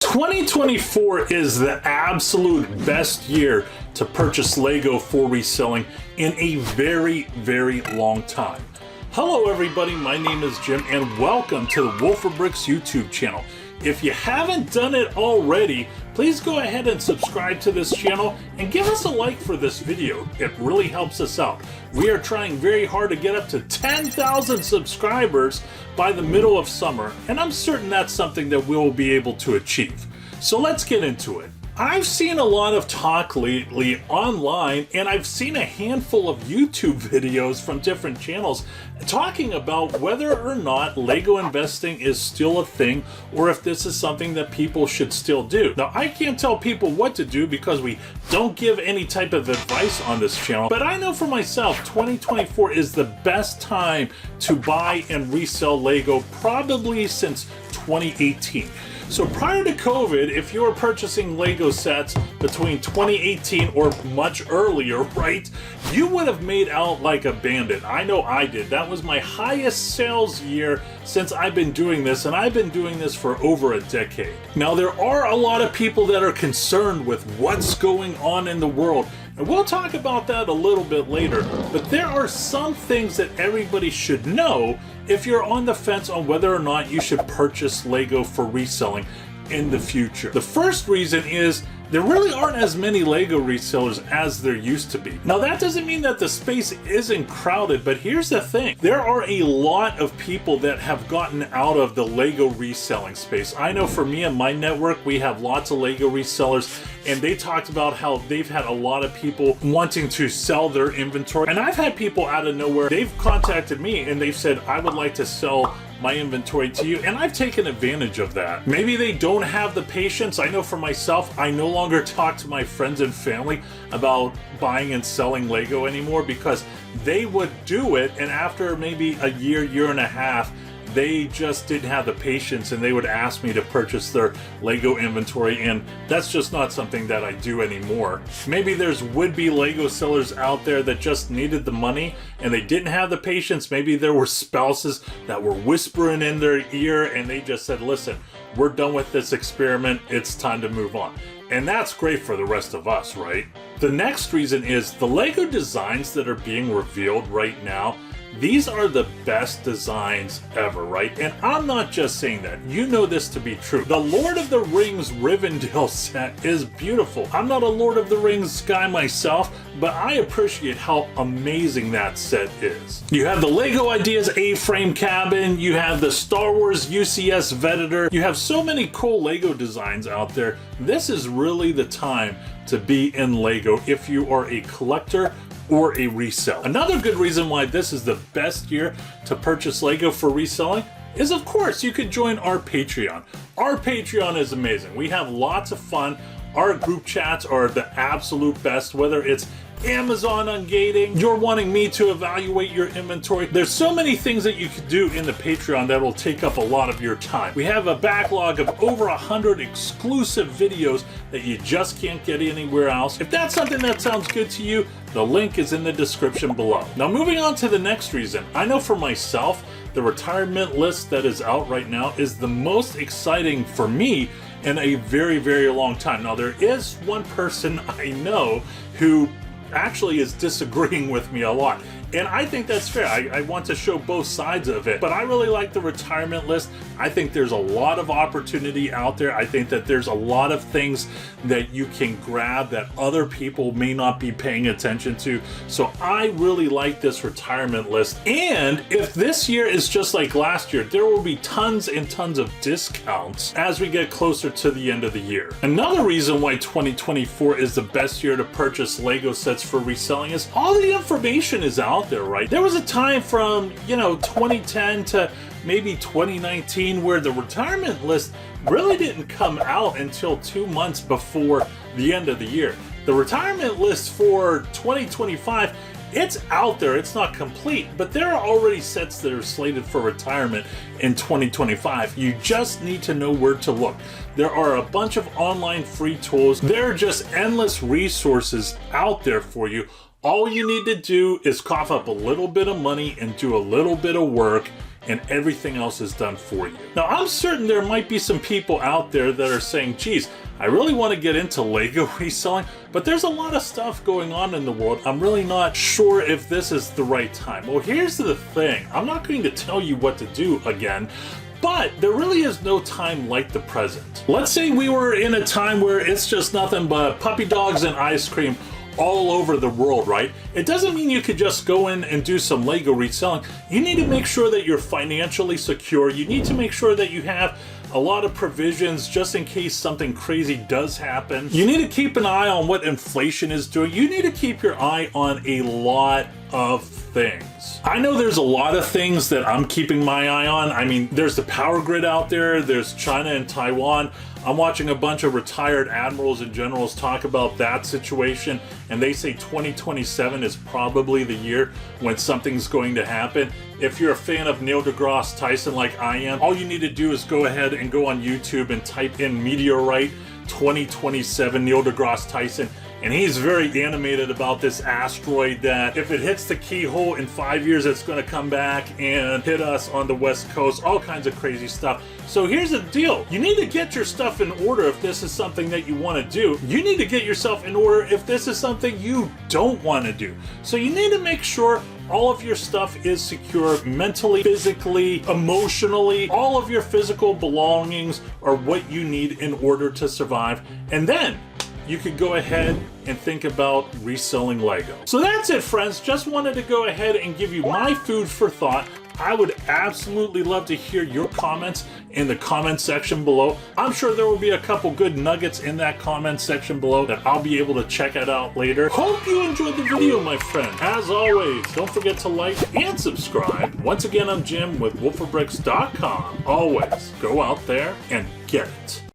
2024 is the absolute best year to purchase LEGO for reselling in a very, very long time. Hello everybody, my name is Jim and welcome to the Wolf for Bricks YouTube channel. If you haven't done it already, please go ahead and subscribe to this channel and give us a like for this video. It really helps us out. We are trying very hard to get up to 10,000 subscribers by the middle of summer, and I'm certain that's something that we'll be able to achieve. So let's get into it. I've seen a lot of talk lately online, and I've seen a handful of YouTube videos from different channels talking about whether or not LEGO investing is still a thing, or if this is something that people should still do. Now, I can't tell people what to do because we don't give any type of advice on this channel, but I know for myself, 2024 is the best time to buy and resell LEGO probably since 2018. So prior to COVID, if you were purchasing LEGO sets between 2018 or much earlier, right, you would have made out like a bandit. I know I did. That was my highest sales year since I've been doing this, and I've been doing this for over a decade. Now, there are a lot of people that are concerned with what's going on in the world, and we'll talk about that a little bit later, but there are some things that everybody should know if you're on the fence on whether or not you should purchase LEGO for reselling in the future. The first reason is there really aren't as many LEGO resellers as there used to be. Now, that doesn't mean that the space isn't crowded, but here's the thing. There are a lot of people that have gotten out of the LEGO reselling space. I know for me and my network, we have lots of LEGO resellers, and they talked about how they've had a lot of people wanting to sell their inventory. And I've had people out of nowhere, they've contacted me and they've said, I would like to sell my inventory to you, and I've taken advantage of that. Maybe they don't have the patience. I know for myself, I no longer talk to my friends and family about buying and selling LEGO anymore because they would do it, and after maybe a year and a half, they just didn't have the patience and they would ask me to purchase their LEGO inventory, and that's just not something that I do anymore. Maybe there's would-be LEGO sellers out there that just needed the money and they didn't have the patience. Maybe there were spouses that were whispering in their ear and they just said, listen, we're done with this experiment, it's time to move on. And that's great for the rest of us, right? The next reason is the LEGO designs that are being revealed right now. These are the best designs ever, right? And I'm not just saying that. You know this to be true. The Lord of the Rings Rivendell set is beautiful. I'm not a Lord of the Rings guy myself, but I appreciate how amazing that set is. You have the LEGO Ideas A-frame cabin, you have the Star Wars UCS Venator, you have so many cool LEGO designs out there. This is really the time to be in LEGO if you are a collector or a reseller. Another good reason why this is the best year to purchase LEGO for reselling is, of course, you could join our Patreon. Our Patreon is amazing. We have lots of fun. Our group chats are the absolute best, whether it's Amazon ungating, you're wanting me to evaluate your inventory. There's so many things that you could do in the Patreon that will take up a lot of your time. We have a backlog of over 100 exclusive videos that you just can't get anywhere else. If that's something that sounds good to you, the link is in the description below. Now, moving on to the next reason. I know for myself, the retirement list that is out right now is the most exciting for me in a very, very long time. Now, there is one person I know who actually is disagreeing with me a lot, and I think that's fair. I want to show both sides of it, but I really like the retirement list. I think there's a lot of opportunity out there. I think that there's a lot of things that you can grab that other people may not be paying attention to. So I really like this retirement list. And if this year is just like last year, there will be tons and tons of discounts as we get closer to the end of the year. Another reason why 2024 is the best year to purchase LEGO sets for reselling is all the information is out there, right? There was a time from, 2010 to maybe 2019 where the retirement list really didn't come out until 2 months before the end of the year. The retirement list for 2025, it's out there, it's not complete, but there are already sets that are slated for retirement in 2025. You just need to know where to look. There are a bunch of online free tools. There are just endless resources out there for you. All you need to do is cough up a little bit of money and do a little bit of work, and everything else is done for you. Now, I'm certain there might be some people out there that are saying, geez, I really want to get into LEGO reselling, but there's a lot of stuff going on in the world. I'm really not sure if this is the right time. Well, here's the thing. I'm not going to tell you what to do again, but there really is no time like the present. Let's say we were in a time where it's just nothing but puppy dogs and ice cream all over the world, right? It doesn't mean you could just go in and do some LEGO reselling. You need to make sure that you're financially secure. You need to make sure that you have a lot of provisions just in case something crazy does happen. You need to keep an eye on what inflation is doing. You need to keep your eye on a lot of things. I know there's a lot of things that I'm keeping my eye on. I mean, there's the power grid out there, there's China and Taiwan. I'm watching a bunch of retired admirals and generals talk about that situation, and they say 2027 is probably the year when something's going to happen. If you're a fan of Neil deGrasse Tyson like I am, all you need to do is go ahead and go on YouTube and type in meteorite 2027 Neil deGrasse Tyson, and he's very animated about this asteroid that if it hits the keyhole in 5 years, it's going to come back and hit us on the West Coast, all kinds of crazy stuff. So here's the deal. You need to get your stuff in order if this is something that you want to do. You need to get yourself in order if this is something you don't want to do. So you need to make sure all of your stuff is secure mentally, physically, emotionally. All of your physical belongings are what you need in order to survive. And then you could go ahead and think about reselling LEGO. So that's it, friends. Just wanted to go ahead and give you my food for thought. I would absolutely love to hear your comments in the comment section below. I'm sure there will be a couple good nuggets in that comment section below that I'll be able to check it out later. Hope you enjoyed the video, my friend. As always, don't forget to like and subscribe. Once again, I'm Jim with wolfforbricks.com. Always go out there and get it.